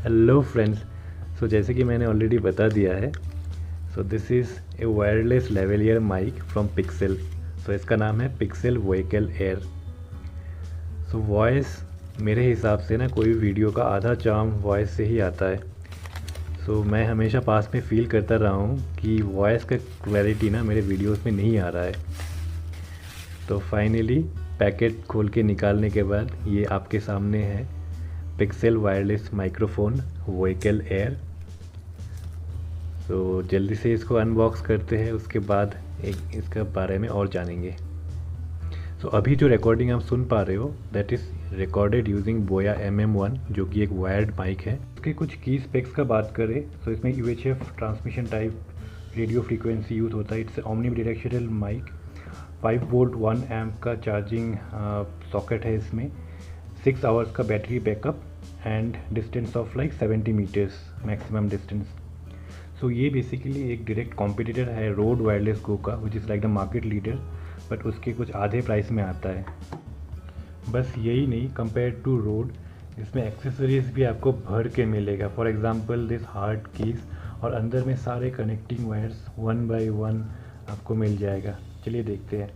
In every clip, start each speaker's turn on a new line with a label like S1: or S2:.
S1: Hello friends. सो जैसे कि मैंने ऑलरेडी बता दिया है, so this is a wireless lavalier mic from Pixel. So इसका नाम है Pixel vocal air. So voice मेरे हिसाब से ना कोई वीडियो का आधा चार्म वॉइस से ही आता है। सो मैं हमेशा पास में फ़ील करता रहा हूँ कि वॉइस का क्लैरिटी ना मेरे वीडियोस में नहीं आ रहा है। तो फाइनली पैकेट खोल के निकालने के बाद ये आपके सामने है pixel wireless microphone vocal air. तो जल्दी से इसको अनबॉक्स करते हैं, उसके बाद एक इसके बारे में और जानेंगे। सो अभी जो रिकॉर्डिंग आप सुन पा रहे हो दैट इज़ रिकॉर्डेड यूजिंग बोया MM1, जो कि एक वायर्ड माइक है। इसके कुछ की स्पेक्स का बात करें तो इसमें UHF transmission type radio frequency use होता है। It's omni directional mic, 5 volt 1 amp का चार्जिंग सॉकेट है इसमें, 6 आवर्स का battery backup and distance of like 70 meters maximum distance. So ये बेसिकली एक डायरेक्ट कॉम्पिटिटर है रोड वायरलेस गो का, which is like the market leader, but उसके कुछ आधे प्राइस में आता है। बस यही नहीं, कंपेयर टू रोड इसमें एक्सेसरीज भी आपको भर के मिलेगा। For example this hard keys, और अंदर में सारे कनेक्टिंग वायर्स 1 बाय 1 आपको मिल जाएगा। चलिए देखते हैं।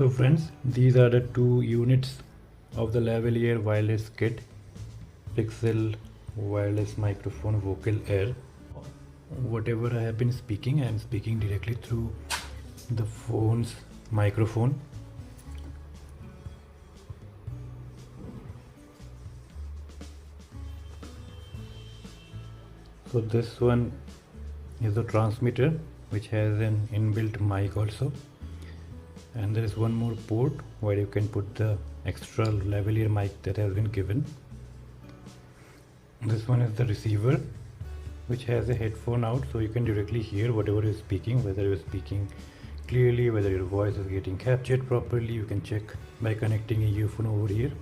S1: So friends, these are the two units of the lavalier wireless kit, Pixel wireless microphone vocal air. Whatever I have been speaking, I am speaking directly through the phone's microphone. So this one is the transmitter, which has an inbuilt mic also. And there is one more port where you can put the extra lavalier mic that has been given. This one is the receiver, which has a headphone out, so you can directly hear whatever you're speaking, whether you're speaking clearly, whether your voice is getting captured properly. You can check by connecting a earphone over here.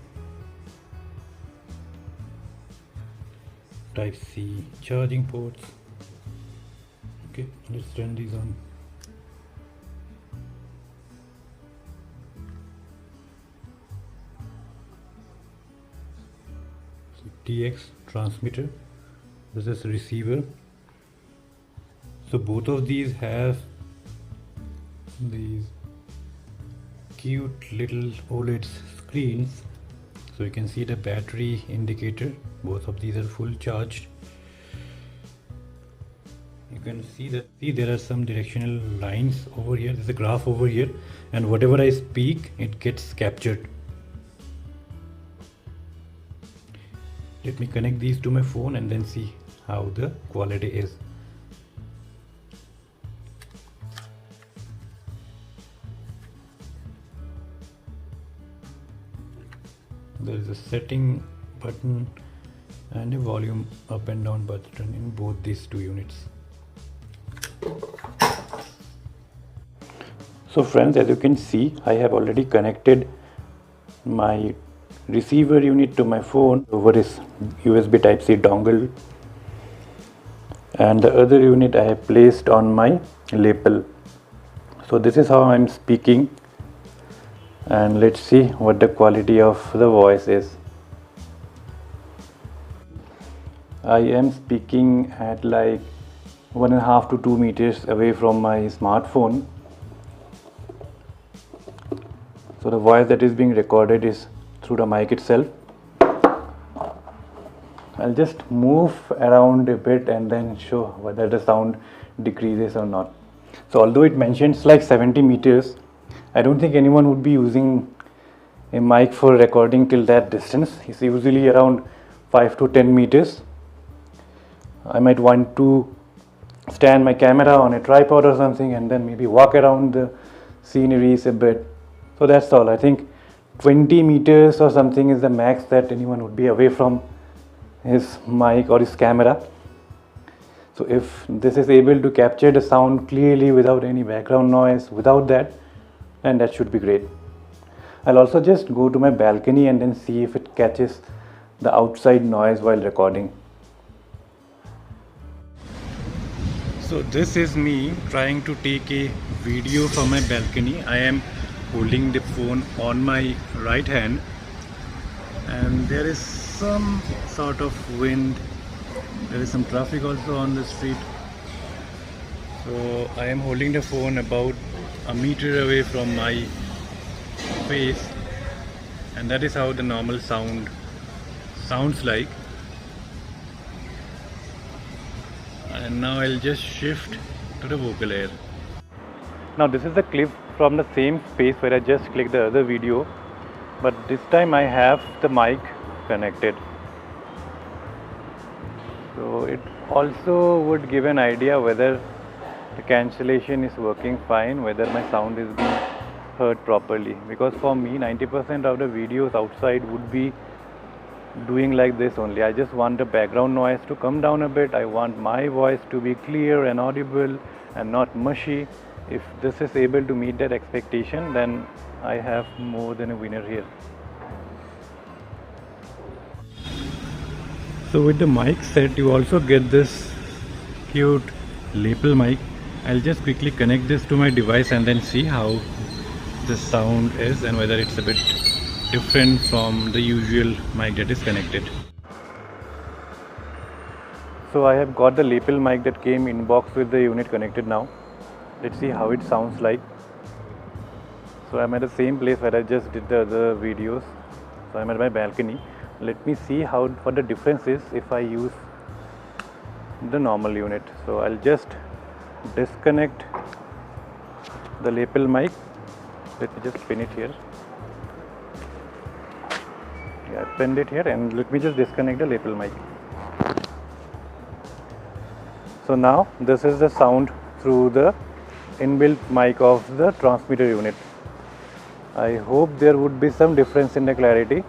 S1: Type C charging ports. Okay, let's turn these on. TX transmitter, this is receiver. So both of these have
S2: these cute little OLED screens. So you can see the battery indicator, both of these are full charged. You can see there are some directional lines over here. There's a graph over here, and whatever I speak, it gets captured. Let me connect these to my phone and then see how the quality is. There is a setting button and a volume up and down button in both these two units. So friends, as you can see, I have already connected my receiver unit to my phone over this USB Type-C dongle, and the other unit I have placed on my lapel. So this is how I am speaking, and let's see what the quality of the voice is. I am speaking at like 1.5 to 2 meters away from my smartphone. So the voice that is being recorded is through the mic itself. I'll just move around a bit and then show whether the sound decreases or not. So although it mentions like 70 meters, I don't think anyone would be using a mic for recording till that distance. It's usually around 5 to 10 meters. I might want to stand my camera on a tripod or something and then maybe walk around the sceneries a bit. So that's all. I think 20 meters or something is the max that anyone would be away from his mic or his camera. So if this is able to capture the sound clearly without any background noise, without that, then that should be great. I'll also just go to my balcony and then see if it catches the outside noise while recording. So this is me trying to take a video from my balcony. I am holding the phone on my right hand, and there is some sort of wind. There is some traffic also on the street. So I am holding the phone about a meter away from my face, and that is how the normal sound sounds like. And now I'll just shift to the vocal air. Now this is the clip from the same space where I just clicked the other video, but this time I have the mic connected. So it also would give an idea whether the cancellation is working fine, whether my sound is being heard properly, because for me 90% of the videos outside would be doing like this only. I just want the background noise to come down a bit. I want my voice to be clear and audible and not mushy. If this is able to meet that expectation, then I have more than a winner here. So with the mic set, you also get this cute lapel mic. I'll just quickly connect this to my device and then see how the sound is and whether it's a bit different from the usual mic that is connected. So I have got the lapel mic that came in box with the unit connected now. Let's see how it sounds like. So I'm at the same place where I just did the other videos. So I'm at my balcony. Let me see what the difference is if I use the normal unit. So I'll just disconnect the lapel mic. Let me just pin it here. Yeah, I pinned it here, and let me just disconnect the lapel mic. So now this is the sound through the inbuilt mic of the transmitter unit. I hope there would be some difference in the clarity.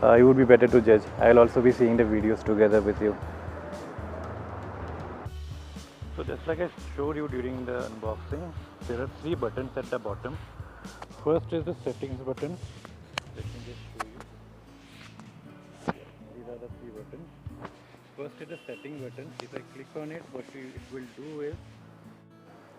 S2: It would be better to judge. I will also be seeing the videos together with you. So just like I showed you during the unboxing, there are 3 buttons at the bottom. First is the settings button. Let me just show you. These are the 3 buttons. First is the setting button. If I click on it, what it will do is,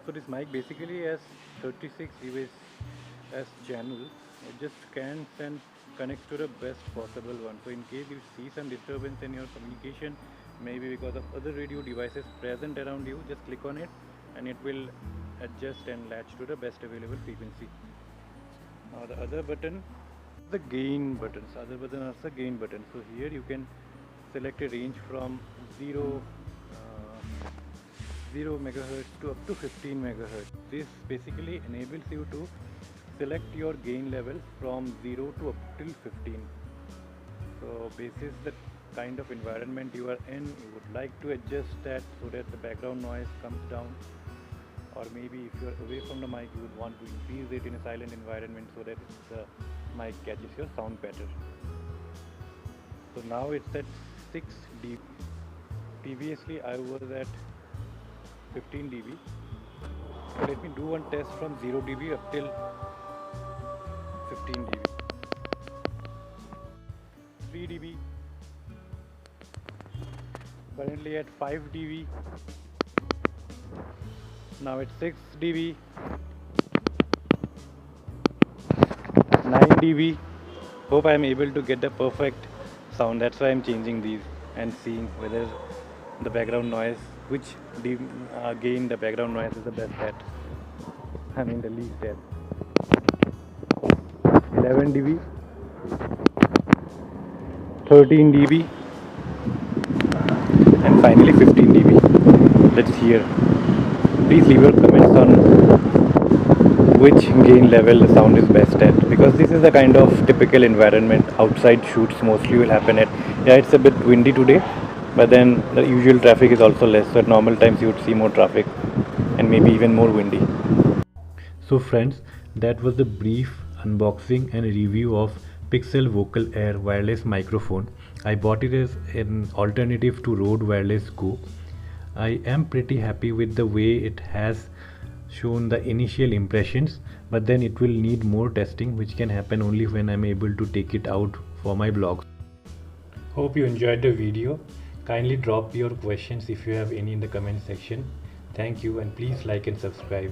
S2: so this mic basically has 36 UHS channels. It just scans and connects to the best possible one. So in case you see some disturbance in your communication, maybe because of other radio devices present around you, just click on it and it will adjust and latch to the best available frequency. Now the other button, the gain buttons. Other button is the gain button. So here you can select a range from 0 megahertz to up to 15 megahertz. This basically enables you to select your gain level from 0 to up till 15. So basis the kind of environment you are in, you would like to adjust that so that the background noise comes down, or maybe if you are away from the mic, you would want to increase it in a silent environment so that the mic catches your sound better. So now it's at 6 dB. Previously I was at 15 dB. So let me do one test from 0 dB up till 15 dB. 3 dB. Currently at 5 dB. Now it's 6 dB. 9 dB. Hope I am able to get the perfect sound. That's why I'm changing these and seeing whether the background noise, which gain the background noise is the best at. I mean the least at. 11 dB. 13 dB. And finally 15 dB. Let's hear. Please leave your comments on which gain level the sound is best at, because this is the kind of typical environment outside shoots mostly will happen at. Yeah, it's a bit windy today, but then the usual traffic is also less, so at normal times you would see more traffic and maybe even more windy.
S1: So friends, that was the brief unboxing and review of Pixel Vocal Air wireless microphone. I bought it as an alternative to Rode Wireless Go. I am pretty happy with the way it has shown the initial impressions, but then it will need more testing, which can happen only when I'm able to take it out for my blog. Hope you enjoyed the video. Kindly drop your questions if you have any in the comment section. Thank you, and please like and subscribe.